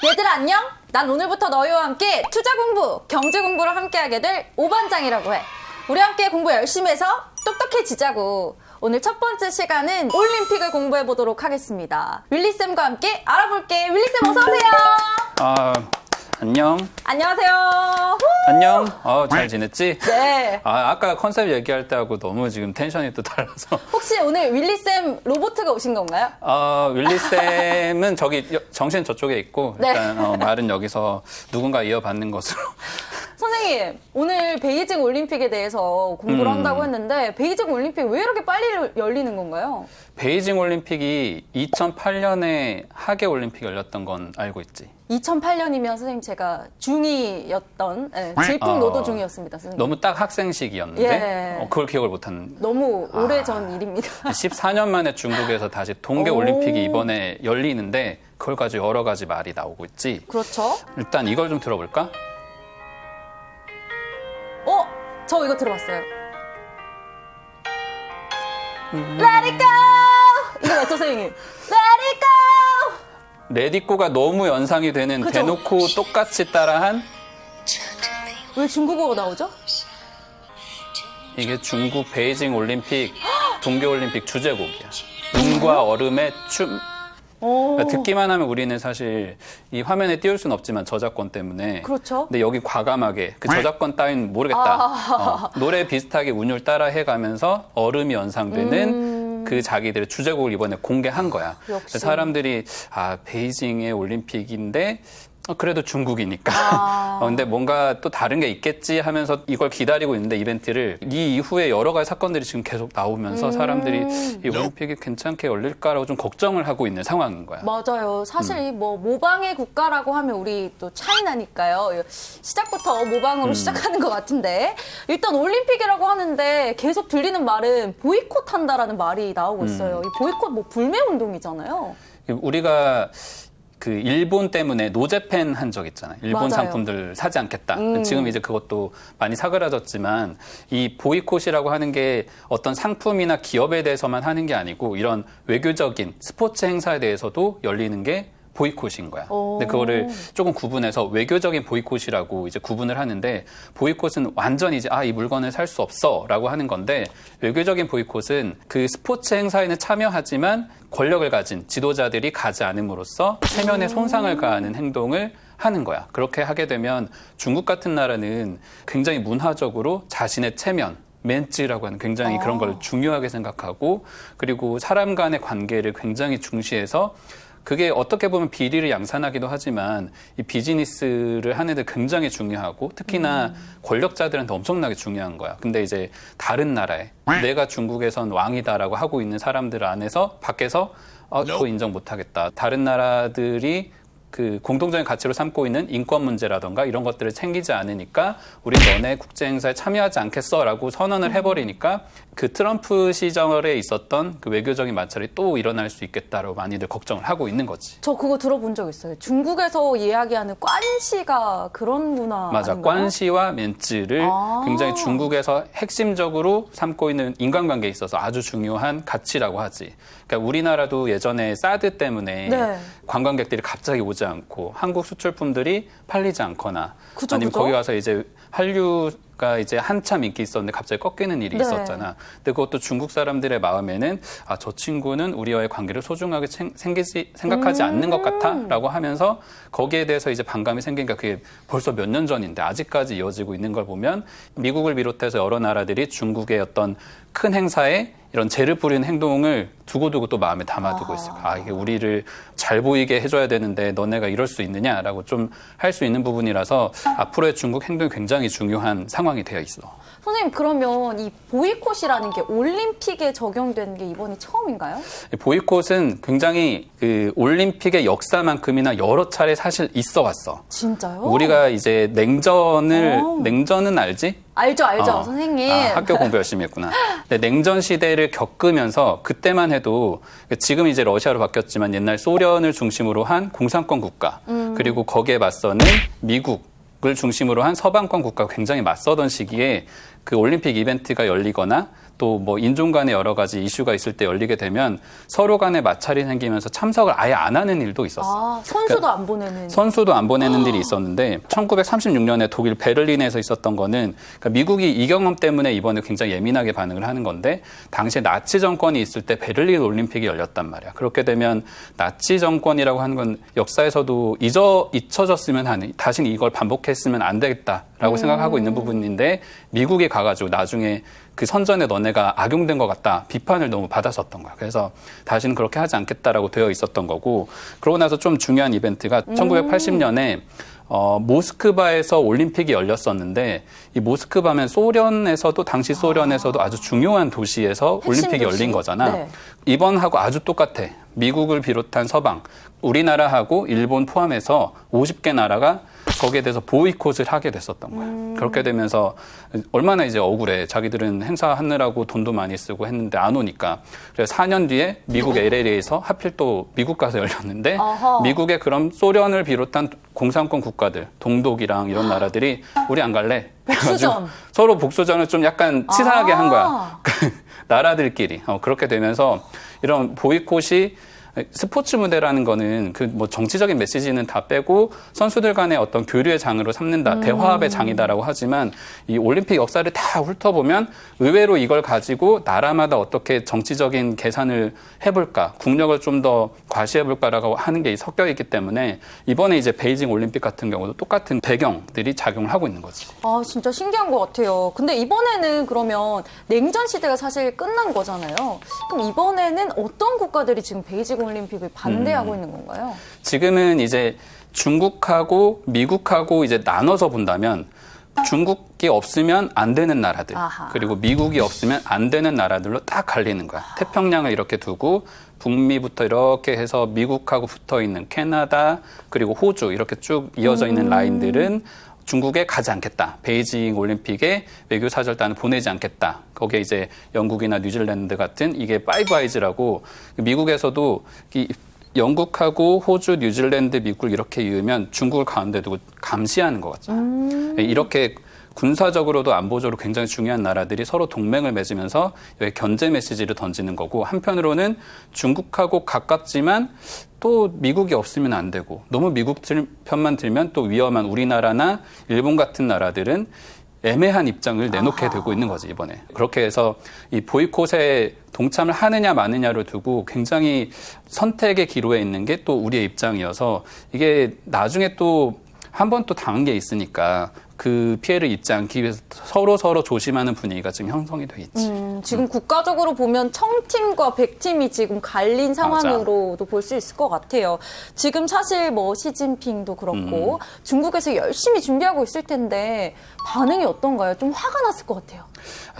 얘들아 안녕? 난 오늘부터 너희와 함께 투자 공부, 경제 공부를 함께 하게 될 오반장이라고 해. 우리 함께 공부 열심히 해서 똑똑해지자고. 오늘 첫 번째 시간은 올림픽을 공부해 보도록 하겠습니다. 윌리쌤과 함께 알아볼게. 윌리쌤 어서오세요. 안녕. 안녕하세요. 안녕. 잘 지냈지? 네. 아까 컨셉 얘기할 때하고 너무 지금 텐션이 또 달라서. 혹시 오늘 윌리쌤 로보트가 오신 건가요? 윌리쌤은 저기 정신 저쪽에 있고 네. 일단 말은 여기서 누군가 이어받는 것으로. 선생님, 오늘 베이징 올림픽에 대해서 공부를 한다고 했는데 베이징 올림픽 왜 이렇게 빨리 열리는 건가요? 베이징 올림픽이 2008년에 하계 올림픽 열렸던 건 알고 있지? 2008년이면 선생님 제가 중2였던 질풍노도 중이었습니다. 선생님. 너무 딱 학생 시기였는데 예. 그걸 기억을 못한. 너무 오래전 일입니다. 14년 만에 중국에서 다시 동계 올림픽이 이번에 열리는데 그걸 가지고 여러 가지 말이 나오고 있지. 그렇죠. 일단 이걸 좀 들어볼까? 저 이거 들어봤어요. Let it go! 이거 맞죠, 선생님? Let it go! 레디꼬가 너무 연상이 되는 그죠? 대놓고 똑같이 따라한 왜 중국어가 나오죠? 이게 중국 베이징 올림픽 동계올림픽 주제곡이야. 눈과 얼음의 춤. 그러니까 듣기만 하면 우리는 사실 이 화면에 띄울 수는 없지만 저작권 때문에. 그렇죠. 근데 여기 과감하게 그 저작권 따윈 모르겠다. 노래 비슷하게 운율 따라 해가면서 얼음이 연상되는 그 자기들의 주제곡을 이번에 공개한 거야. 역시. 사람들이 베이징의 올림픽인데 그래도 중국이니까. 근데 뭔가 또 다른 게 있겠지 하면서 이걸 기다리고 있는데 이벤트를 이 이후에 여러 가지 사건들이 지금 계속 나오면서 사람들이 이 올림픽이 괜찮게 열릴까라고 좀 걱정을 하고 있는 상황인 거야. 맞아요. 사실 이 모방의 국가라고 하면 우리 또 차이나니까요. 시작부터 모방으로 시작하는 것 같은데 일단 올림픽이라고 하는데 계속 들리는 말은 보이콧한다라는 말이 나오고 있어요. 이 보이콧 불매 운동이잖아요. 우리가 그 일본 때문에 노제팬 한 적 있잖아요. 일본 맞아요. 상품들 사지 않겠다. 지금 이제 그것도 많이 사그라졌지만 이 보이콧이라고 하는 게 어떤 상품이나 기업에 대해서만 하는 게 아니고 이런 외교적인 스포츠 행사에 대해서도 열리는 게 보이콧인 거야. 근데 그거를 조금 구분해서 외교적인 보이콧이라고 이제 구분을 하는데 보이콧은 완전히 이제 이 물건을 살 수 없어라고 하는 건데 외교적인 보이콧은 그 스포츠 행사에는 참여하지만 권력을 가진 지도자들이 가지 않음으로써 체면에 손상을 가하는 행동을 하는 거야. 그렇게 하게 되면 중국 같은 나라는 굉장히 문화적으로 자신의 체면 멘츠라고 하는 굉장히 그런 걸 중요하게 생각하고 그리고 사람 간의 관계를 굉장히 중시해서 그게 어떻게 보면 비리를 양산하기도 하지만 이 비즈니스를 하는 데 굉장히 중요하고 특히나 권력자들한테 엄청나게 중요한 거야. 근데 이제 다른 나라에 내가 중국에선 왕이다라고 하고 있는 사람들 안에서 밖에서 그거 인정 못하겠다. 다른 나라들이 그 공동적인 가치로 삼고 있는 인권 문제라던가 이런 것들을 챙기지 않으니까 우리 너네 국제 행사에 참여하지 않겠어라고 선언을 해버리니까 그 트럼프 시절에 있었던 그 외교적인 마찰이 또 일어날 수 있겠다라고 많이들 걱정을 하고 있는 거지. 저 그거 들어본 적 있어요. 중국에서 이야기하는 관시가 그런 문화 맞아. 아닌가요? 관시와 멘츠를 굉장히 중국에서 핵심적으로 삼고 있는 인간관계에 있어서 아주 중요한 가치라고 하지. 그러니까 우리나라도 예전에 사드 때문에 네. 관광객들이 갑자기 오지 않고 한국 수출품들이 팔리지 않거나 그죠, 아니면 그죠? 거기 가서 이제 한류가 이제 한참 인기 있었는데 갑자기 꺾이는 일이 네. 있었잖아. 근데 그것도 중국 사람들의 마음에는 저 친구는 우리와의 관계를 소중하게 생각하지 않는 것 같아라고 하면서 거기에 대해서 이제 반감이 생기니까 그게 벌써 몇 년 전인데 아직까지 이어지고 있는 걸 보면 미국을 비롯해서 여러 나라들이 중국의 어떤 큰 행사에 이런 재를 뿌리는 행동을 두고두고 또 마음에 담아두고 있어요. 이게 우리를 잘 보이게 해줘야 되는데 너네가 이럴 수 있느냐라고 좀 할 수 있는 부분이라서 앞으로의 중국 행동이 굉장히 중요한 상황이 되어 있어. 선생님 그러면 이 보이콧이라는 게 올림픽에 적용된 게 이번이 처음인가요? 보이콧은 굉장히 그 올림픽의 역사만큼이나 여러 차례 사실 있어 왔어. 진짜요? 우리가 이제 냉전은 알지? 알죠, 선생님. 학교 공부 열심히 했구나. 근데 냉전 시대를 겪으면서 그때만 해도 지금 이제 러시아로 바뀌었지만 옛날 소련을 중심으로 한 공산권 국가 그리고 거기에 맞서는 미국을 중심으로 한 서방권 국가가 굉장히 맞서던 시기에 그 올림픽 이벤트가 열리거나 또 뭐 인종 간의 여러 가지 이슈가 있을 때 열리게 되면 서로 간에 마찰이 생기면서 참석을 아예 안 하는 일도 있었어요. 선수도 안 보내는. 선수도 안 보내는 일이 있었는데 1936년에 독일 베를린에서 있었던 거는 그러니까 미국이 이 경험 때문에 이번에 굉장히 예민하게 반응을 하는 건데 당시에 나치 정권이 있을 때 베를린 올림픽이 열렸단 말이야. 그렇게 되면 나치 정권이라고 하는 건 역사에서도 잊혀졌으면 하는 다시는 이걸 반복했으면 안 되겠다라고 생각하고 있는 부분인데 미국이 가가지고 나중에 그 선전에 너네가 악용된 것 같다 비판을 너무 받았었던 거야. 그래서 다시는 그렇게 하지 않겠다라고 되어 있었던 거고 그러고 나서 좀 중요한 이벤트가 1980년에 모스크바에서 올림픽이 열렸었는데 이 모스크바면 소련에서도 당시 소련에서도 아주 중요한 도시에서 올림픽이 도시? 열린 거잖아. 네. 이번하고 아주 똑같아. 미국을 비롯한 서방, 우리나라하고 일본 포함해서 50개 나라가 거기에 대해서 보이콧을 하게 됐었던 거야. 그렇게 되면서 얼마나 이제 억울해. 자기들은 행사하느라고 돈도 많이 쓰고 했는데 안 오니까. 그래서 4년 뒤에 미국 LA에서 하필 또 미국 가서 열렸는데 미국의 그럼 소련을 비롯한 공산권 국가들, 동독이랑 이런 나라들이 우리 안 갈래. 복수전. 서로 복수전을 좀 약간 치사하게 한 거야. 나라들끼리. 그렇게 되면서 이런 보이콧이 스포츠 무대라는 거는 그 뭐 정치적인 메시지는 다 빼고 선수들 간의 어떤 교류의 장으로 삼는다, 대화합의 장이다라고 하지만 이 올림픽 역사를 다 훑어보면 의외로 이걸 가지고 나라마다 어떻게 정치적인 계산을 해볼까, 국력을 좀 더 과시해볼까라고 하는 게 섞여 있기 때문에 이번에 이제 베이징 올림픽 같은 경우도 똑같은 배경들이 작용을 하고 있는 거지. 진짜 신기한 것 같아요. 근데 이번에는 그러면 냉전 시대가 사실 끝난 거잖아요. 그럼 이번에는 어떤 국가들이 지금 베이징 올림픽을 반대하고 있는 건가요? 지금은 이제 중국하고 미국하고 이제 나눠서 본다면 중국이 없으면 안 되는 나라들 그리고 미국이 없으면 안 되는 나라들로 딱 갈리는 거야. 태평양을 이렇게 두고 북미부터 이렇게 해서 미국하고 붙어 있는 캐나다 그리고 호주 이렇게 쭉 이어져 있는 라인들은 중국에 가지 않겠다. 베이징 올림픽에 외교사절단을 보내지 않겠다. 거기에 이제 영국이나 뉴질랜드 같은 이게 파이브 아이즈라고 미국에서도 영국하고 호주, 뉴질랜드, 미국을 이렇게 이으면 중국을 가운데 두고 감시하는 것 같잖아요. 이렇게 군사적으로도 안보적으로 굉장히 중요한 나라들이 서로 동맹을 맺으면서 여기 견제 메시지를 던지는 거고 한편으로는 중국하고 가깝지만 또 미국이 없으면 안 되고 너무 미국 편만 들면 또 위험한 우리나라나 일본 같은 나라들은 애매한 입장을 내놓게 되고 있는 거지 이번에. 그렇게 해서 이 보이콧에 동참을 하느냐 마느냐를 두고 굉장히 선택의 기로에 있는 게 또 우리의 입장이어서 이게 나중에 또 한 번 또 당한 게 있으니까 그 피해를 입지 않기 위해서 서로 조심하는 분위기가 지금 형성이 돼 있지. 지금 국가적으로 보면 청팀과 백팀이 지금 갈린 상황으로도 볼 수 있을 것 같아요. 지금 사실 뭐 시진핑도 그렇고 중국에서 열심히 준비하고 있을 텐데 반응이 어떤가요? 좀 화가 났을 것 같아요.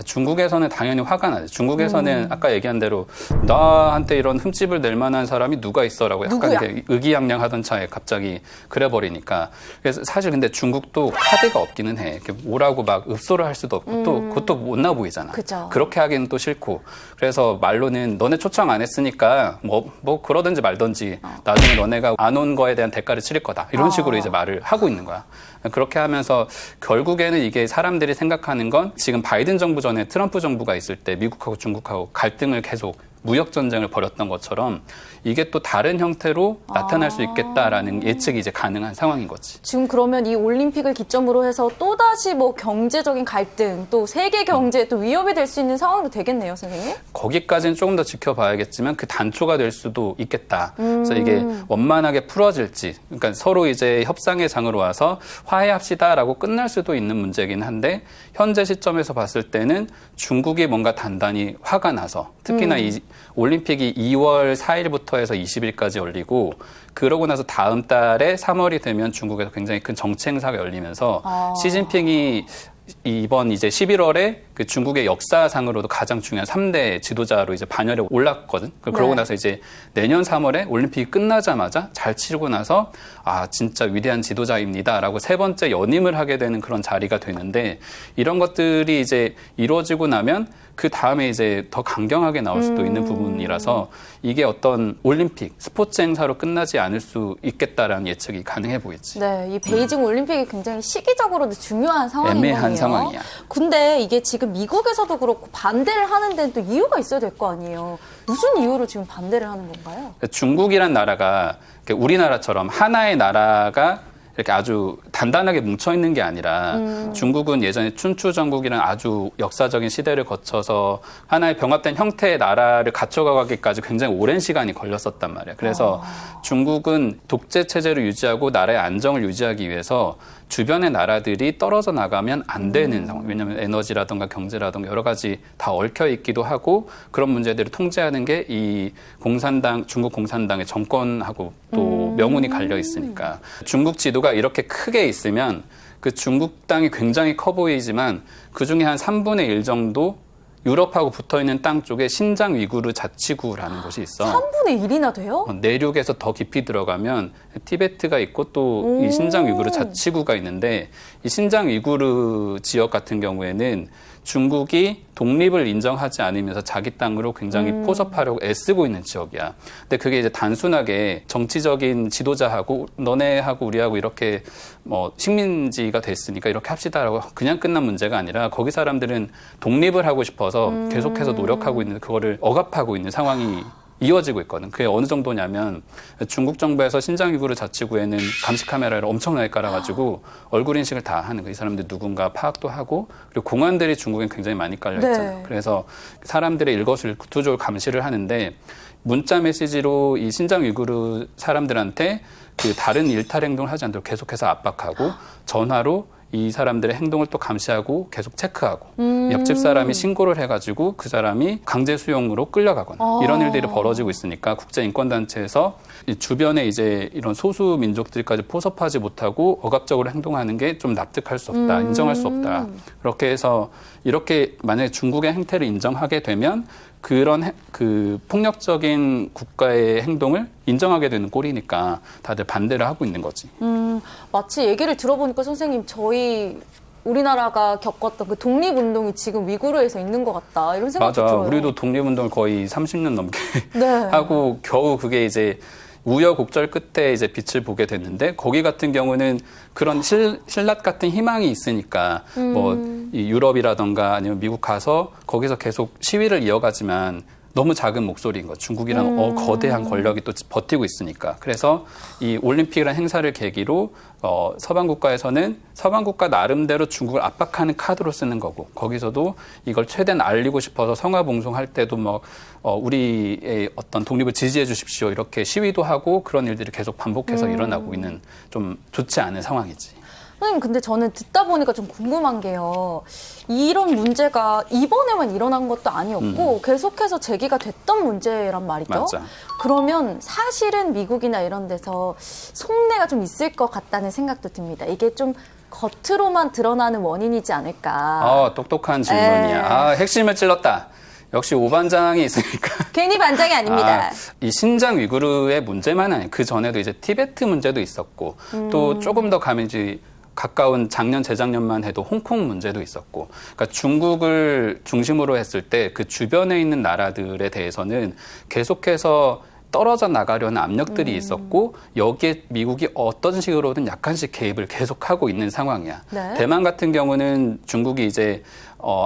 중국에서는 당연히 화가 나죠. 중국에서는 아까 얘기한 대로 나한테 이런 흠집을 낼 만한 사람이 누가 있어라고 약간 이렇게 의기양양하던 차에 갑자기 그래버리니까. 그래서 사실 근데 중국도 카드가 없기는 해. 뭐라고 막 읍소를 할 수도 없고 또 그것도 못나 보이잖아. 그쵸. 그렇게 하기는 또 싫고. 그래서 말로는 너네 초청 안 했으니까 뭐 그러든지 말든지 나중에 너네가 안 온 거에 대한 대가를 치를 거다. 이런 식으로 이제 말을 하고 있는 거야. 그렇게 하면서 결국에는 이게 사람들이 생각하는 건 지금 바이든 정부 전에 트럼프 정부가 있을 때 미국하고 중국하고 갈등을 계속 무역 전쟁을 벌였던 것처럼 이게 또 다른 형태로 나타날 수 있겠다라는 예측이 이제 가능한 상황인 거지. 지금 그러면 이 올림픽을 기점으로 해서 또다시 뭐 경제적인 갈등, 또 세계 경제에 또 위협이 될 수 있는 상황도 되겠네요, 선생님? 거기까지는 조금 더 지켜봐야겠지만 그 단초가 될 수도 있겠다. 그래서 이게 원만하게 풀어질지, 그러니까 서로 이제 협상의 장으로 와서 화해합시다라고 끝날 수도 있는 문제긴 한데 현재 시점에서 봤을 때는 중국이 뭔가 단단히 화가 나서 특히나 이 올림픽이 2월 4일부터 해서 20일까지 열리고 그러고 나서 다음 달에 3월이 되면 중국에서 굉장히 큰 정치 행사가 열리면서 시진핑이 이번 이제 11월에 그 중국의 역사상으로도 가장 중요한 3대 지도자로 이제 반열에 올랐거든. 그러고 나서 이제 내년 3월에 올림픽이 끝나자마자 잘 치르고 나서 진짜 위대한 지도자입니다라고 세 번째 연임을 하게 되는 그런 자리가 되는데 이런 것들이 이제 이루어지고 나면 그 다음에 이제 더 강경하게 나올 수도 있는 부분이라서 이게 어떤 올림픽, 스포츠 행사로 끝나지 않을 수 있겠다라는 예측이 가능해 보이지. 네, 이 베이징 올림픽이 굉장히 시기적으로도 중요한 상황이거든요. 애매한 상황이야. 근데 이게 지금 그 미국에서도 그렇고 반대를 하는 데는 또 이유가 있어야 될 거 아니에요. 무슨 이유로 지금 반대를 하는 건가요? 중국이란 나라가 우리나라처럼 하나의 나라가 이렇게 아주 단단하게 뭉쳐있는 게 아니라 중국은 예전에 춘추전국이라는 아주 역사적인 시대를 거쳐서 하나의 병합된 형태의 나라를 갖춰가기까지 굉장히 오랜 시간이 걸렸었단 말이에요. 그래서 중국은 독재 체제를 유지하고 나라의 안정을 유지하기 위해서 주변의 나라들이 떨어져 나가면 안 되는 상황. 왜냐하면 에너지라든가 경제라든가 여러 가지 다 얽혀 있기도 하고 그런 문제들을 통제하는 게 이 공산당, 중국 공산당의 정권하고 또 명운이 갈려 있으니까 중국 지도가 이렇게 크게 있으면 그 중국 땅이 굉장히 커 보이지만 그 중에 한 3분의 1 정도 유럽하고 붙어있는 땅 쪽에 신장 위구르 자치구라는 곳이 있어. 3분의 1이나 돼요? 내륙에서 더 깊이 들어가면 티베트가 있고 또 이 신장 위구르 자치구가 있는데 이 신장 위구르 지역 같은 경우에는 중국이 독립을 인정하지 않으면서 자기 땅으로 굉장히 포섭하려고 애쓰고 있는 지역이야. 근데 그게 이제 단순하게 정치적인 지도자하고 너네하고 우리하고 이렇게 뭐 식민지가 됐으니까 이렇게 합시다라고 그냥 끝난 문제가 아니라 거기 사람들은 독립을 하고 싶어서 계속해서 노력하고 있는 그거를 억압하고 있는 상황이 이어지고 있거든. 그게 어느 정도냐면 중국 정부에서 신장 위구르 자치구에는 감시 카메라를 엄청나게 깔아가지고 얼굴 인식을 다 하는 거예요. 이 사람들 누군가 파악도 하고 그리고 공안들이 중국엔 굉장히 많이 깔려 있잖아요. 네. 그래서 사람들의 일거수일투족을 감시를 하는데 문자 메시지로 이 신장 위구르 사람들한테 그 다른 일탈 행동을 하지 않도록 계속해서 압박하고 전화로 이 사람들의 행동을 또 감시하고 계속 체크하고 옆집 사람이 신고를 해가지고 그 사람이 강제 수용으로 끌려가거나 이런 일들이 벌어지고 있으니까 국제인권단체에서 이 주변에 이제 이런 소수 민족들까지 포섭하지 못하고 억압적으로 행동하는 게 좀 납득할 수 없다, 인정할 수 없다. 그렇게 해서 이렇게 만약에 중국의 행태를 인정하게 되면 그런 그 폭력적인 국가의 행동을 인정하게 되는 꼴이니까 다들 반대를 하고 있는 거지. 마치 얘기를 들어보니까 선생님 저희 우리나라가 겪었던 그 독립운동이 지금 위구르에서 있는 것 같다 이런 생각도 맞아. 들어요. 우리도 독립운동을 거의 30년 넘게 네. 하고 겨우 그게 이제 우여곡절 끝에 이제 빛을 보게 됐는데 거기 같은 경우는 그런 신라 같은 희망이 있으니까 뭐 이 유럽이라던가 아니면 미국 가서 거기서 계속 시위를 이어가지만 너무 작은 목소리인 거. 중국이랑 거대한 권력이 또 버티고 있으니까. 그래서 이 올림픽이라는 행사를 계기로 서방 국가에서는 서방 국가 나름대로 중국을 압박하는 카드로 쓰는 거고 거기서도 이걸 최대한 알리고 싶어서 성화봉송할 때도 뭐 우리의 어떤 독립을 지지해 주십시오 이렇게 시위도 하고 그런 일들이 계속 반복해서 일어나고 있는 좀 좋지 않은 상황이지. 선생님 근데 저는 듣다 보니까 좀 궁금한 게요. 이런 문제가 이번에만 일어난 것도 아니었고 계속해서 제기가 됐던 문제란 말이죠. 맞아. 그러면 사실은 미국이나 이런 데서 속내가 좀 있을 것 같다는 생각도 듭니다. 이게 좀 겉으로만 드러나는 원인이지 않을까. 똑똑한 질문이야. 핵심을 찔렀다. 역시 오반장이 있으니까. 괜히 반장이 아닙니다. 이 신장 위구르의 문제만 아니에요. 그 전에도 이제 티베트 문제도 있었고 또 조금 더 가면 이제 가까운 작년, 재작년만 해도 홍콩 문제도 있었고, 그러니까 중국을 중심으로 했을 때 그 주변에 있는 나라들에 대해서는 계속해서 떨어져 나가려는 압력들이 있었고 여기에 미국이 어떤 식으로든 약간씩 개입을 계속하고 있는 상황이야. 네. 대만 같은 경우는 중국이 이제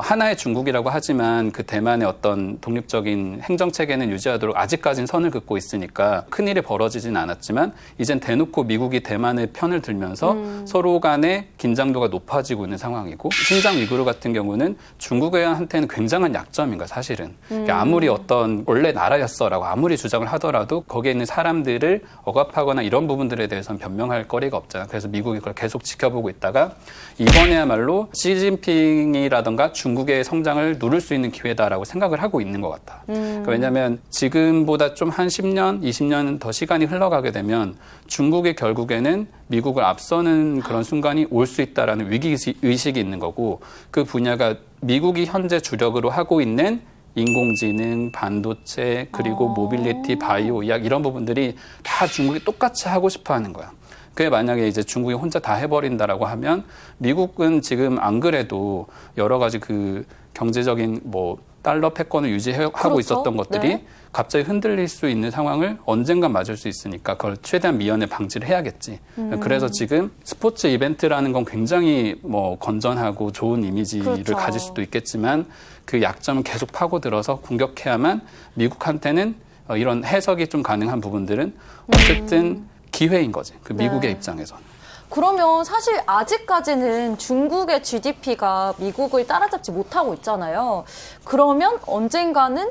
하나의 중국이라고 하지만 그 대만의 어떤 독립적인 행정체계는 유지하도록 아직까지는 선을 긋고 있으니까 큰일이 벌어지진 않았지만 이젠 대놓고 미국이 대만의 편을 들면서 서로 간의 긴장도가 높아지고 있는 상황이고 신장 위구르 같은 경우는 중국한테는 굉장한 약점인 거야 사실은. 그러니까 아무리 어떤 원래 나라였어라고 아무리 주장을 하더라도 거기에 있는 사람들을 억압하거나 이런 부분들에 대해서는 변명할 거리가 없잖아. 그래서 미국이 그걸 계속 지켜보고 있다가 이번에야말로 시진핑이라던가 중국의 성장을 누를 수 있는 기회다라고 생각을 하고 있는 것 같아. 그러니까 왜냐하면 지금보다 좀 한 10년, 20년 더 시간이 흘러가게 되면 중국이 결국에는 미국을 앞서는 그런 순간이 올 수 있다라는 위기의식이 있는 거고 그 분야가 미국이 현재 주력으로 하고 있는 인공지능, 반도체, 그리고 모빌리티, 바이오, 의학 이런 부분들이 다 중국이 똑같이 하고 싶어 하는 거야. 그게 만약에 이제 중국이 혼자 다 해버린다라고 하면 미국은 지금 안 그래도 여러 가지 그 경제적인 뭐 달러 패권을 유지하고 그렇죠. 있었던 것들이 네. 갑자기 흔들릴 수 있는 상황을 언젠간 맞을 수 있으니까 그걸 최대한 미연에 방지를 해야겠지. 그래서 지금 스포츠 이벤트라는 건 굉장히 뭐 건전하고 좋은 이미지를 그렇죠. 가질 수도 있겠지만 그 약점은 계속 파고들어서 공격해야만 미국한테는 이런 해석이 좀 가능한 부분들은 어쨌든 기회인 거지. 그 미국의 네. 입장에서는. 그러면 사실 아직까지는 중국의 GDP가 미국을 따라잡지 못하고 있잖아요. 그러면 언젠가는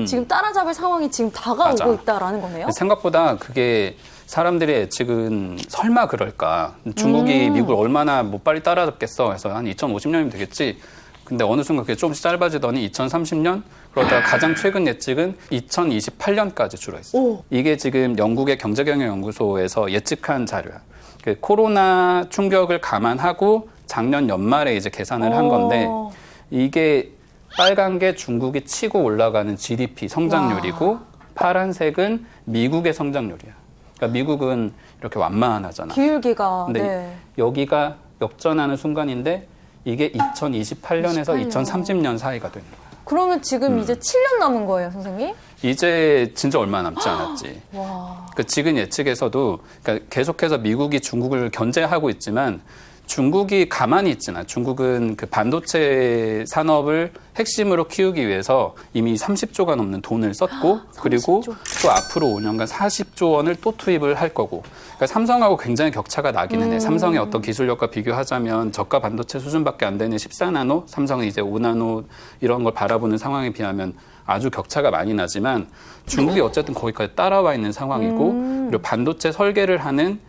지금 따라잡을 상황이 지금 다가오고 맞아. 있다라는 거네요. 생각보다 그게 사람들의 예측은 설마 그럴까. 중국이 미국을 얼마나 못 빨리 따라잡겠어. 해서 한 2050년이면 되겠지. 근데 어느 순간 그게 조금씩 짧아지더니 2030년 그러다가 가장 최근 예측은 2028년까지 줄어있어. 오. 이게 지금 영국의 경제경영연구소에서 예측한 자료야. 그 코로나 충격을 감안하고 작년 연말에 이제 계산을 한 건데 이게 빨간 게 중국이 치고 올라가는 GDP 성장률이고 파란색은 미국의 성장률이야. 그러니까 미국은 이렇게 완만하잖아. 기울기가. 근데 네. 여기가 역전하는 순간인데 이게 2028년에서 28년. 2030년 사이가 되는 거야. 그러면 지금 이제 7년 남은 거예요, 선생님? 이제 진짜 얼마 남지 않았지. 와. 그 지금 예측에서도 그러니까 계속해서 미국이 중국을 견제하고 있지만 중국이 가만히 있지는 중국은 그 반도체 산업을 핵심으로 키우기 위해서 이미 30조가 넘는 돈을 썼고 그리고 30조. 또 앞으로 5년간 40조 원을 또 투입을 할 거고 그러니까 삼성하고 굉장히 격차가 나기는 해. 삼성의 어떤 기술력과 비교하자면 저가 반도체 수준밖에 안 되는 14나노, 삼성은 이제 5나노 이런 걸 바라보는 상황에 비하면 아주 격차가 많이 나지만 중국이 어쨌든 거기까지 따라와 있는 상황이고 그리고 반도체 설계를 하는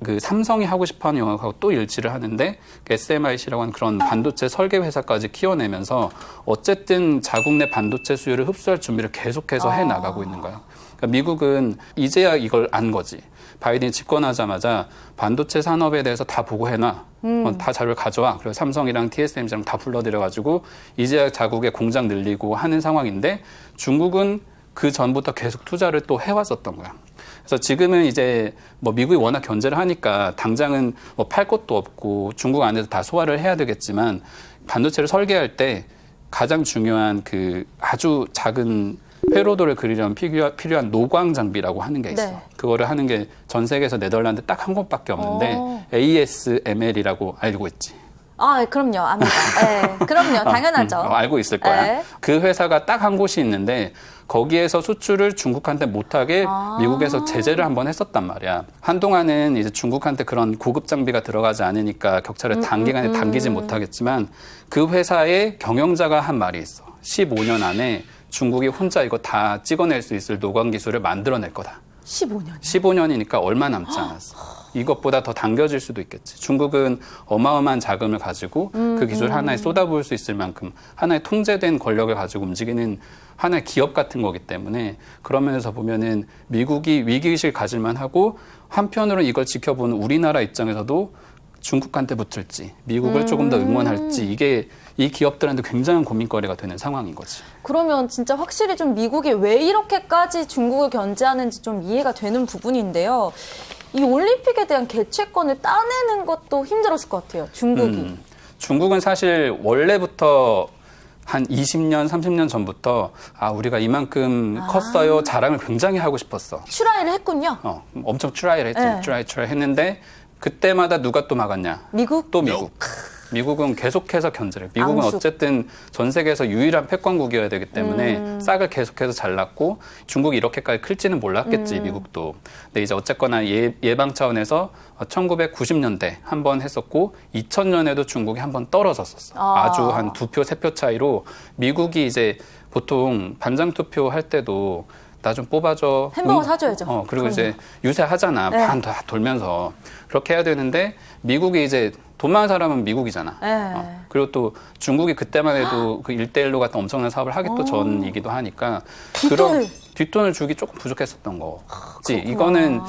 그 삼성이 하고 싶어하는 영역하고 또 일치를 하는데 SMIC라고 하는 그런 반도체 설계 회사까지 키워내면서 어쨌든 자국 내 반도체 수요를 흡수할 준비를 계속해서 해 나가고 있는 거예요. 그러니까 미국은 이제야 이걸 안 거지. 바이든이 집권하자마자 반도체 산업에 대해서 다 보고해놔. 다 자료를 가져와. 그리고 삼성이랑 TSMC랑 다 불러들여가지고 이제야 자국의 공장 늘리고 하는 상황인데 중국은 그 전부터 계속 투자를 또 해왔었던 거야. 그래서 지금은 이제 뭐 미국이 워낙 견제를 하니까 당장은 뭐 팔 것도 없고 중국 안에서 다 소화를 해야 되겠지만 반도체를 설계할 때 가장 중요한 그 아주 작은 회로도를 그리려면 필요한 노광 장비라고 하는 게 있어. 네. 그거를 하는 게 전 세계에서 네덜란드 딱 한 곳밖에 없는데 ASML이라고 알고 있지. 아, 그럼요. 압니다. 네, 그럼요. 당연하죠. 알고 있을 거야. 네. 그 회사가 딱 한 곳이 있는데 거기에서 수출을 중국한테 못하게 미국에서 제재를 한번 했었단 말이야. 한동안은 이제 중국한테 그런 고급 장비가 들어가지 않으니까 격차를 단기간에 당기지 못하겠지만 그 회사의 경영자가 한 말이 있어. 15년 안에 중국이 혼자 이거 다 찍어낼 수 있을 노광 기술을 만들어낼 거다. 15년. 15년이니까 얼마 남지 않았어. 이것보다 더 당겨질 수도 있겠지. 중국은 어마어마한 자금을 가지고 그 기술 하나에 쏟아부을 수 있을 만큼 하나의 통제된 권력을 가지고 움직이는 하나의 기업 같은 거기 때문에 그런 면에서 보면은 미국이 위기의식을 가질만 하고 한편으로는 이걸 지켜보는 우리나라 입장에서도 중국한테 붙을지 미국을 조금 더 응원할지 이게 이 기업들한테 굉장한 고민거리가 되는 상황인 거지. 그러면 진짜 확실히 좀 미국이 왜 이렇게까지 중국을 견제하는지 좀 이해가 되는 부분인데요. 이 올림픽에 대한 개최권을 따내는 것도 힘들었을 것 같아요. 중국이. 중국은 사실 원래부터 한 20년, 30년 전부터 우리가 이만큼 컸어요. 자랑을 굉장히 하고 싶었어. 추라이를 했군요. 엄청 트라이를 했지. 네. 트라이 했는데 그때마다 누가 또 막았냐? 미국? 또 미국. 미국은 계속해서 견제를. 미국은 앙숙. 어쨌든 전 세계에서 유일한 패권국이어야 되기 때문에 싹을 계속해서 잘랐고 중국이 이렇게까지 클지는 몰랐겠지, 미국도. 근데 이제 어쨌거나 예방 차원에서 1990년대 한 번 했었고 2000년에도 중국이 한 번 떨어졌었어. 아주 한 2표, 3표 차이로 미국이 이제 보통 반장 투표 할 때도 나 좀 뽑아줘. 햄버거 사줘야죠. 그리고 그럼요. 이제 유세하잖아. 네. 반 다 돌면서. 그렇게 해야 되는데 미국이 이제 돈 많은 사람은 미국이잖아. 네. 그리고 또 중국이 그때만 해도 그 1대1로 같은 엄청난 사업을 하기 또 전이기도 하니까 그런 뒷돈을 주기 조금 부족했었던 거지. 이거는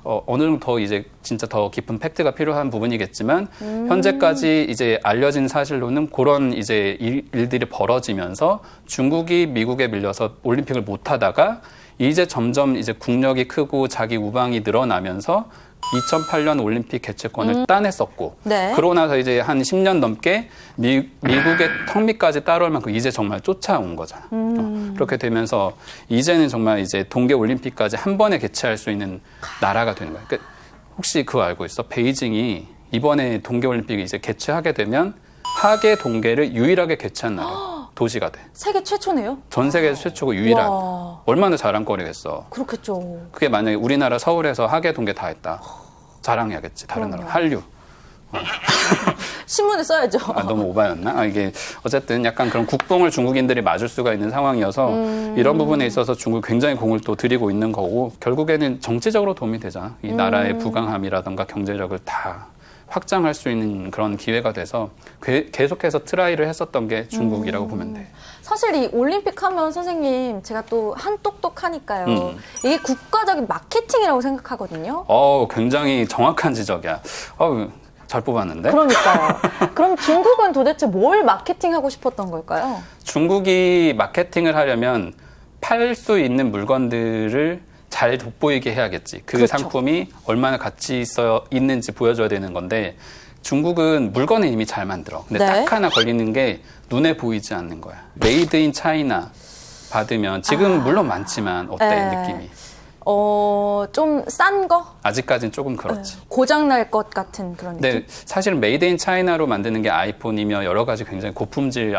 어느 정도 더 이제 진짜 더 깊은 팩트가 필요한 부분이겠지만 현재까지 이제 알려진 사실로는 그런 이제 일들이 벌어지면서 중국이 미국에 밀려서 올림픽을 못 하다가 이제 점점 이제 국력이 크고 자기 우방이 늘어나면서 2008년 올림픽 개최권을 따냈었고 네. 그러고 나서 이제 한 10년 넘게 미국의 턱 밑까지 따라올 만큼 이제 정말 쫓아온 거잖아. 그렇게 되면서 이제는 정말 이제 동계 올림픽까지 한 번에 개최할 수 있는 나라가 되는 거야. 그러니까 혹시 그거 알고 있어? 베이징이 이번에 동계 올림픽이 이제 개최하게 되면 하계 동계를 유일하게 개최한 나라 도시가 돼. 세계 최초네요. 전 세계 최초고 유일한. 와. 얼마나 자랑거리겠어. 그렇겠죠. 그게 만약에 우리나라 서울에서 하계 동계 다 했다. 자랑해야겠지. 다른 나라. 한류. 신문에 써야죠. 너무 오바였나? 이게 어쨌든 약간 그런 국뽕을 중국인들이 맞을 수가 있는 상황이어서 이런 부분에 있어서 중국 굉장히 공을 또 들이고 있는 거고 결국에는 정치적으로 도움이 되잖아. 이 나라의 부강함이라든가 경제력을 다 확장할 수 있는 그런 기회가 돼서 계속해서 트라이를 했었던 게 중국이라고 보면 돼. 사실 이 올림픽 하면 선생님 제가 또 한똑똑하니까요. 이게 국가적인 마케팅이라고 생각하거든요. 굉장히 정확한 지적이야. 잘 뽑았는데? 그러니까요. 그럼 중국은 도대체 뭘 마케팅하고 싶었던 걸까요? 중국이 마케팅을 하려면 팔 수 있는 물건들을 잘 돋보이게 해야겠지. 그 그렇죠. 상품이 얼마나 가치 있는지 보여줘야 되는 건데 중국은 물건을 이미 잘 만들어. 근데 네. 딱 하나 걸리는 게 눈에 보이지 않는 거야. 메이드 인 차이나 받으면 지금 물론 많지만 어때 네. 느낌이? 좀 싼 거? 아직까지는 조금 그렇지. 고장날 것 같은 그런 느낌? 근데 사실 메이드 인 차이나로 만드는 게 아이폰이며 여러 가지 굉장히 고품질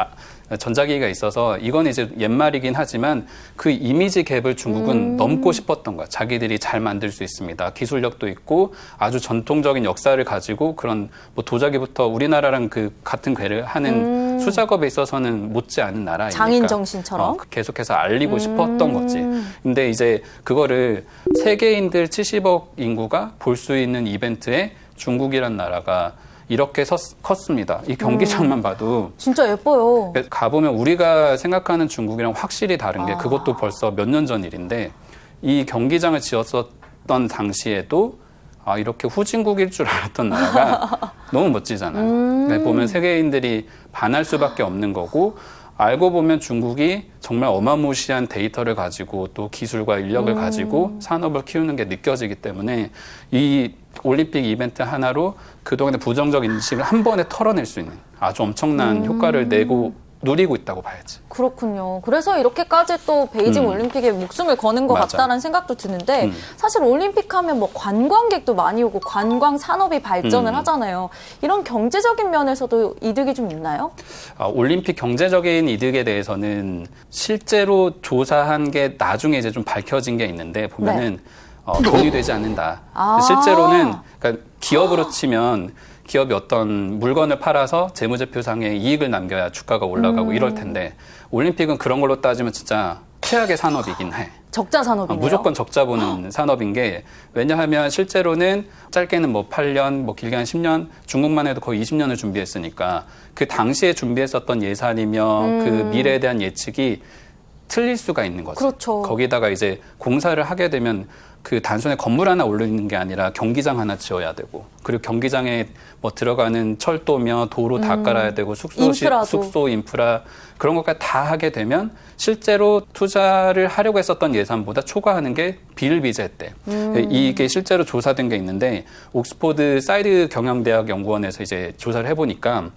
전자기기가 있어서 이건 이제 옛말이긴 하지만 그 이미지 갭을 중국은 넘고 싶었던 거야. 자기들이 잘 만들 수 있습니다. 기술력도 있고 아주 전통적인 역사를 가지고 그런 뭐 도자기부터 우리나라랑 그 같은 궤를 하는 수작업에 있어서는 못지않은 나라이니까 장인 정신처럼? 계속해서 알리고 싶었던 거지. 근데 이제 그거를 세계인들 70억 인구가 볼 수 있는 이벤트에 중국이란 나라가 이렇게 컸습니다. 이 경기장만 봐도 진짜 예뻐요. 가보면 우리가 생각하는 중국이랑 확실히 다른 게 그것도 벌써 몇 년 전 일인데 이 경기장을 지었었던 당시에도 이렇게 후진국일 줄 알았던 나라가 너무 멋지잖아요. 보면 세계인들이 반할 수밖에 없는 거고 알고 보면 중국이 정말 어마무시한 데이터를 가지고 또 기술과 인력을 가지고 산업을 키우는 게 느껴지기 때문에 이 올림픽 이벤트 하나로 그동안의 부정적 인식을 한 번에 털어낼 수 있는 아주 엄청난 효과를 누리고 있다고 봐야지. 그렇군요. 그래서 이렇게까지 또 베이징 올림픽에 목숨을 거는 것 맞아. 같다는 생각도 드는데 사실 올림픽 하면 뭐 관광객도 많이 오고 관광 산업이 발전을 하잖아요. 이런 경제적인 면에서도 이득이 좀 있나요? 올림픽 경제적인 이득에 대해서는 실제로 조사한 게 나중에 이제 좀 밝혀진 게 있는데 보면은 돈이 되지 않는다. 실제로는 그러니까 기업으로 치면 기업이 어떤 물건을 팔아서 재무제표상에 이익을 남겨야 주가가 올라가고 이럴 텐데 올림픽은 그런 걸로 따지면 진짜 최악의 산업이긴 해. 적자 산업이네요. 무조건 적자 보는 산업인 게 왜냐하면 실제로는 짧게는 뭐 8년, 뭐 길게 한 10년, 중국만 해도 거의 20년을 준비했으니까 그 당시에 준비했었던 예산이며 그 미래에 대한 예측이 틀릴 수가 있는 거죠. 그렇죠. 거기다가 이제 공사를 하게 되면 그 단순히 건물 하나 올리는 게 아니라 경기장 하나 지어야 되고 그리고 경기장에 뭐 들어가는 철도며 도로 다 깔아야 되고 숙소 인프라 그런 것까지 다 하게 되면 실제로 투자를 하려고 했었던 예산보다 초과하는 게 비일비재했대. 이게 실제로 조사된 게 있는데 옥스포드 사이드 경영대학 연구원에서 이제 조사를 해보니까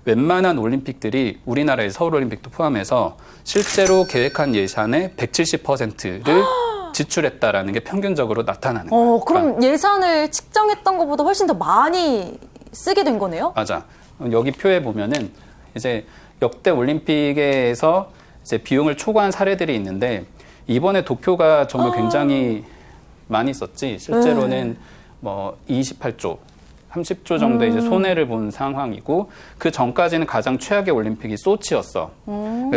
웬만한 올림픽들이 우리나라의 서울올림픽도 포함해서 실제로 계획한 예산의 170%를 지출했다라는 게 평균적으로 나타나는 거예요. 그럼 예산을 측정했던 것보다 훨씬 더 많이 쓰게 된 거네요? 맞아. 여기 표에 보면은 이제 역대 올림픽에서 이제 비용을 초과한 사례들이 있는데 이번에 도쿄가 정말 굉장히 많이 썼지. 실제로는 뭐 28조, 30조 정도의 이제 손해를 본 상황이고 그 전까지는 가장 최악의 올림픽이 소치였어.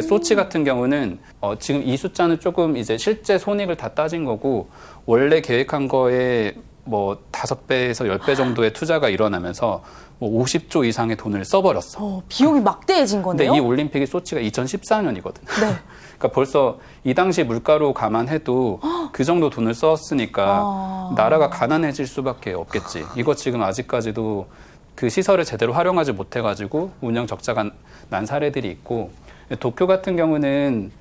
소치 같은 경우는 지금 이 숫자는 조금 이제 실제 손익을 다 따진 거고 원래 계획한 거에 뭐 5배에서 10배 정도의 투자가 일어나면서 뭐 50조 이상의 돈을 써버렸어. 비용이 막대해진 거네요. 근데 이 올림픽이 소치가 2014년이거든. 네. 그러니까 벌써 이 당시 물가로 감안해도 그 정도 돈을 썼으니까 나라가 가난해질 수밖에 없겠지. 이거 지금 아직까지도 그 시설을 제대로 활용하지 못해가지고 운영 적자가 난 사례들이 있고 도쿄 같은 경우는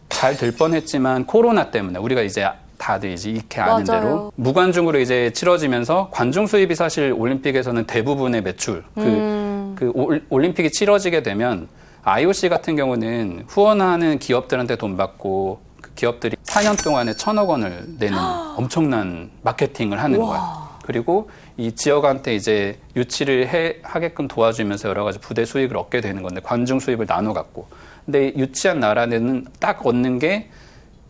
잘 될 뻔했지만 코로나 때문에 우리가 이제 다들 이제 익히 아는 맞아요. 대로 무관중으로 이제 치러지면서 관중 수입이 사실 올림픽에서는 대부분의 매출 올림픽이 치러지게 되면 IOC 같은 경우는 후원하는 기업들한테 돈 받고 그 기업들이 4년 동안에 1,000억 원을 내는 엄청난 마케팅을 하는 거야. 그리고 이 지역한테 이제 유치를 하게끔 도와주면서 여러 가지 부대 수익을 얻게 되는 건데 관중 수입을 나눠 갖고. 근데 유치한 나라는 딱 얻는 게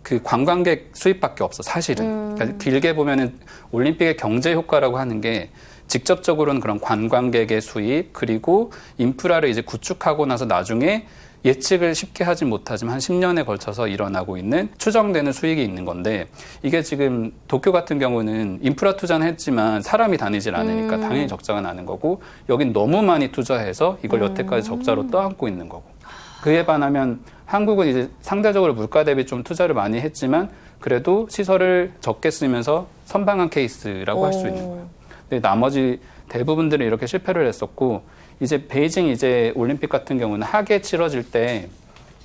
그 관광객 수입밖에 없어 사실은. 그러니까 길게 보면은 올림픽의 경제 효과라고 하는 게 직접적으로는 그런 관광객의 수입 그리고 인프라를 이제 구축하고 나서 나중에 예측을 쉽게 하진 못하지만 한 10년에 걸쳐서 일어나고 있는 추정되는 수익이 있는 건데 이게 지금 도쿄 같은 경우는 인프라 투자는 했지만 사람이 다니질 않으니까 당연히 적자가 나는 거고 여긴 너무 많이 투자해서 이걸 여태까지 적자로 떠안고 있는 거고 그에 반하면 한국은 이제 상대적으로 물가 대비 좀 투자를 많이 했지만 그래도 시설을 적게 쓰면서 선방한 케이스라고 할 수 있는 거예요. 근데 나머지 대부분들은 이렇게 실패를 했었고 이제 베이징 이제 올림픽 같은 경우는 하계 치러질 때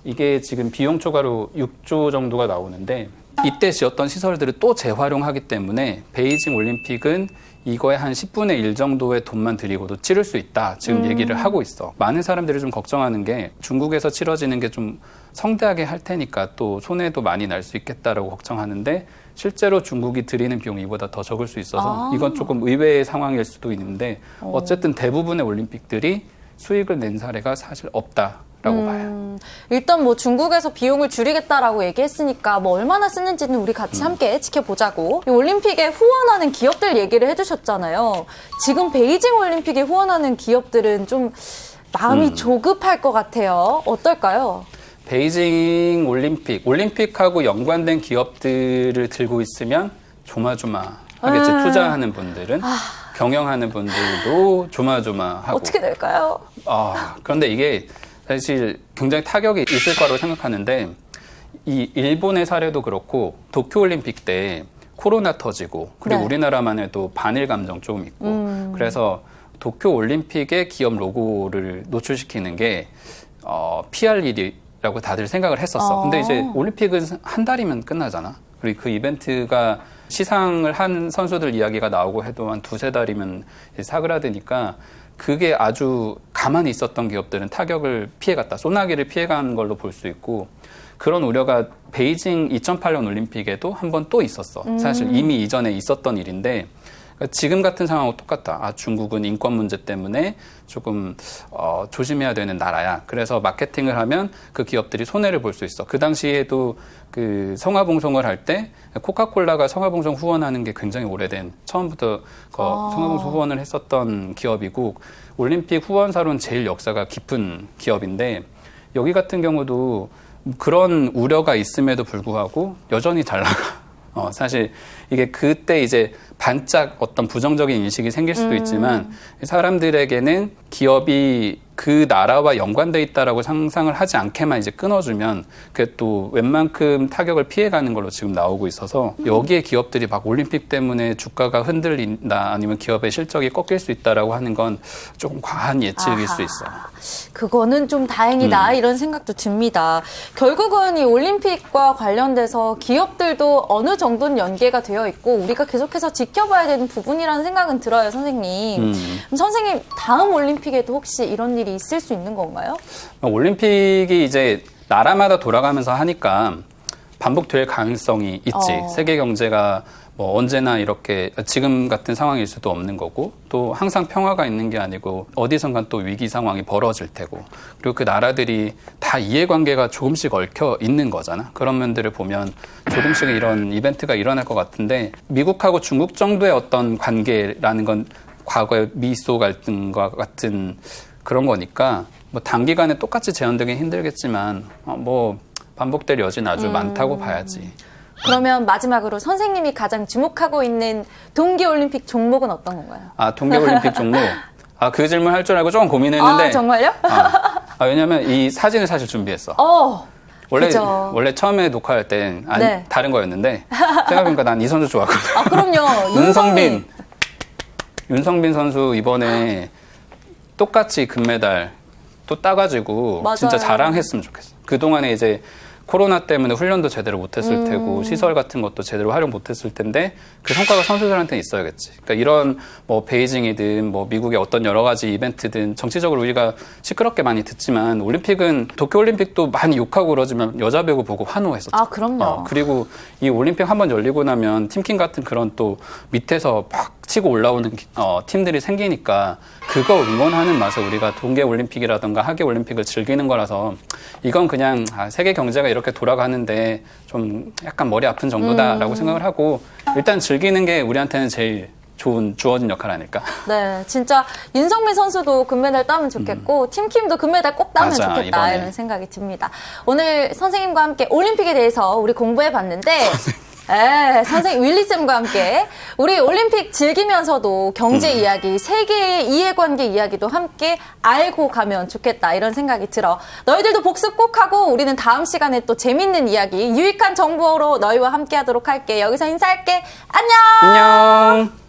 이게 지금 비용 초과로 6조 정도가 나오는데 이때 지었던 시설들을 또 재활용하기 때문에 베이징 올림픽은 이거에 한 10분의 1 정도의 돈만 들이고도 치를 수 있다. 지금 얘기를 하고 있어. 많은 사람들이 좀 걱정하는 게 중국에서 치러지는 게 좀 성대하게 할 테니까 또 손해도 많이 날 수 있겠다라고 걱정하는데 실제로 중국이 들이는 비용이 이보다 더 적을 수 있어서 이건 조금 의외의 상황일 수도 있는데 어쨌든 대부분의 올림픽들이 수익을 낸 사례가 사실 없다라고 봐요. 일단 뭐 중국에서 비용을 줄이겠다라고 얘기했으니까 뭐 얼마나 쓰는지는 우리 같이 함께 지켜보자고. 이 올림픽에 후원하는 기업들 얘기를 해주셨잖아요. 지금 베이징 올림픽에 후원하는 기업들은 좀 마음이 조급할 것 같아요. 어떨까요? 베이징 올림픽하고 연관된 기업들을 들고 있으면 조마조마하겠지. 투자하는 분들은 경영하는 분들도 조마조마하고. 어떻게 될까요? 그런데 이게 사실 굉장히 타격이 있을 거라고 생각하는데 이 일본의 사례도 그렇고 도쿄올림픽 때 코로나 터지고 그리고 네. 우리나라만 해도 반일 감정 조금 있고 그래서 도쿄올림픽의 기업 로고를 노출시키는 게 PR 일이라고 다들 생각을 했었어. 근데 이제 올림픽은 한 달이면 끝나잖아. 그리고 그 이벤트가 시상을 한 선수들 이야기가 나오고 해도 한 2-3달이면 사그라드니까 그게 아주 가만히 있었던 기업들은 타격을 피해갔다. 소나기를 피해간 걸로 볼 수 있고 그런 우려가 베이징 2008년 올림픽에도 한 번 또 있었어. 사실 이미 이전에 있었던 일인데 그러니까 지금 같은 상황하고 똑같다. 중국은 인권 문제 때문에 조금 조심해야 되는 나라야. 그래서 마케팅을 하면 그 기업들이 손해를 볼 수 있어. 그 당시에도 그 성화봉송을 할 때 코카콜라가 성화봉송 후원하는 게 굉장히 오래된 처음부터 성화봉송 후원을 했었던 기업이고 올림픽 후원사로는 제일 역사가 깊은 기업인데 여기 같은 경우도 그런 우려가 있음에도 불구하고 여전히 잘 나가. 사실 이게 그때 이제 반짝 어떤 부정적인 인식이 생길 수도 있지만 사람들에게는 기업이 그 나라와 연관돼 있다라고 상상을 하지 않게만 이제 끊어주면 그게 또 웬만큼 타격을 피해가는 걸로 지금 나오고 있어서 여기에 기업들이 막 올림픽 때문에 주가가 흔들린다 아니면 기업의 실적이 꺾일 수 있다라고 하는 건 조금 과한 예측일 수 있어. 그거는 좀 다행이다 이런 생각도 듭니다. 결국은 이 올림픽과 관련돼서 기업들도 어느 정도는 연계가 되어 있고 우리가 계속해서 지켜봐야 되는 부분이라는 생각은 들어요, 선생님. 그럼 선생님 다음 올림픽에도 혹시 이런 일이 있을 수 있는 건가요? 올림픽이 이제 나라마다 돌아가면서 하니까 반복될 가능성이 있지. 세계 경제가 뭐 언제나 이렇게 지금 같은 상황일 수도 없는 거고 또 항상 평화가 있는 게 아니고 어디선간 또 위기 상황이 벌어질 테고 그리고 그 나라들이 다 이해관계가 조금씩 얽혀 있는 거잖아. 그런 면들을 보면 조금씩 이런 이벤트가 일어날 것 같은데 미국하고 중국 정도의 어떤 관계라는 건 과거의 미소 갈등과 같은 그런 거니까 뭐 단기간에 똑같이 재현되긴 힘들겠지만 뭐 반복될 여지는 아주 많다고 봐야지. 그러면 마지막으로 선생님이 가장 주목하고 있는 동계올림픽 종목은 어떤 건가요? 동계올림픽 종목. 그 질문 할 줄 알고 조금 고민했는데. 정말요? 왜냐면 이 사진을 사실 준비했어. 원래 처음에 녹화할 땐 네. 다른 거였는데 생각해보니까 난 이 선수 좋아하거든. 그럼요. 윤성빈 선수 이번에 똑같이 금메달 또 따가지고 맞아요. 진짜 자랑했으면 좋겠어. 그동안에 이제 코로나 때문에 훈련도 제대로 못했을 테고 시설 같은 것도 제대로 활용 못했을 텐데 그 성과가 선수들한테 있어야겠지. 그러니까 이런 뭐 베이징이든 뭐 미국의 어떤 여러 가지 이벤트든 정치적으로 우리가 시끄럽게 많이 듣지만 올림픽은 도쿄올림픽도 많이 욕하고 그러지만 여자 배구 보고 환호했었죠. 아, 그럼요. 그리고 이 올림픽 한번 열리고 나면 팀킹 같은 그런 또 밑에서 막 치고 올라오는 팀들이 생기니까 그거 응원하는 맛에 우리가 동계올림픽이라든가 하계올림픽을 즐기는 거라서 이건 그냥 세계 경제가 이렇게 돌아가는데 좀 약간 머리 아픈 정도다라고 생각을 하고 일단 즐기는 게 우리한테는 제일 좋은 주어진 역할 아닐까. 네, 진짜 윤성민 선수도 금메달 따면 좋겠고 팀킴도 금메달 꼭 따면 맞아, 좋겠다 이번에. 이런 생각이 듭니다. 오늘 선생님과 함께 올림픽에 대해서 우리 공부해봤는데 선생님 윌리쌤과 함께 우리 올림픽 즐기면서도 경제 이야기, 세계의 이해관계 이야기도 함께 알고 가면 좋겠다 이런 생각이 들어. 너희들도 복습 꼭 하고 우리는 다음 시간에 또 재밌는 이야기, 유익한 정보로 너희와 함께 하도록 할게. 여기서 인사할게. 안녕! 안녕!